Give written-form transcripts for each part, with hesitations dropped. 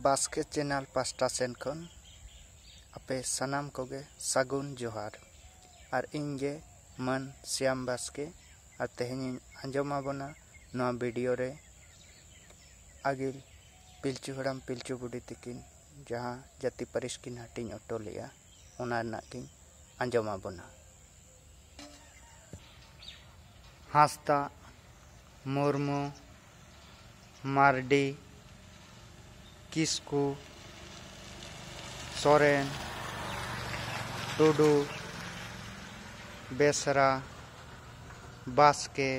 Baske channel pasta Sen खन आपे सनाम कोगे सागुन जोहार और इनगे मन श्याम बास्के और तेहनी आंजमा बना नवा वीडियो रे आगिल पिलचू हड़ाम पिलचू बुढ़ी तकिन जहाँ जाति परिस किन हाटिंग ऑटो लिया उना किन आंजमा बना हांसदा मुर्मू मार्डी किस्कू सोरेन टुडू बेसरा बास्के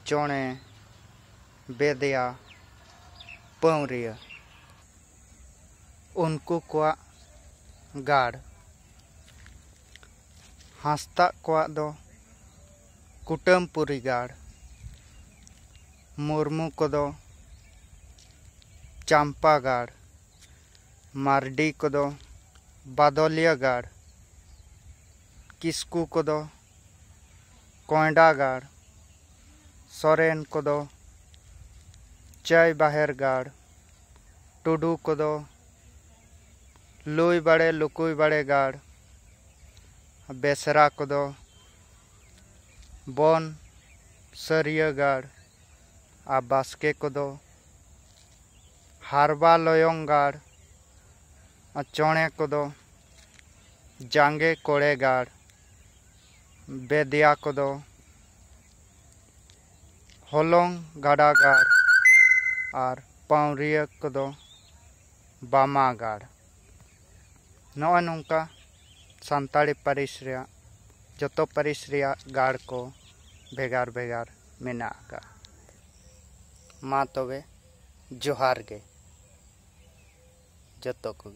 चोणे बेदिया पौरिया उनको को गाड़ हांसदा को दो कुटुमपुरी गाड़ मुर्मू को दो चंपा गाड़ मार्डी को दो बादलिया गाड़ किस्कू को दो कोंडा गाड़ सोरेन को दो चाय बाहर गाड़ टुडू को दो लुई बड़े लुकुई बड़े गाड़ बेसरा को दो बन सरिया गाड़ आ बास्के को दो हारबा लोयंग गाड़ आ चोणे को दो जांगे कोड़े गाड़ बेदिया को दो होलोंग गाड़ा गाड़ और पौरिया को दो बामा गाड़ नॉ नौका सांताड़ी परिस रिया जतो परिस रिया गाड़ को भेगार भेगार मेना का मा तबे जोहार गे जतो को।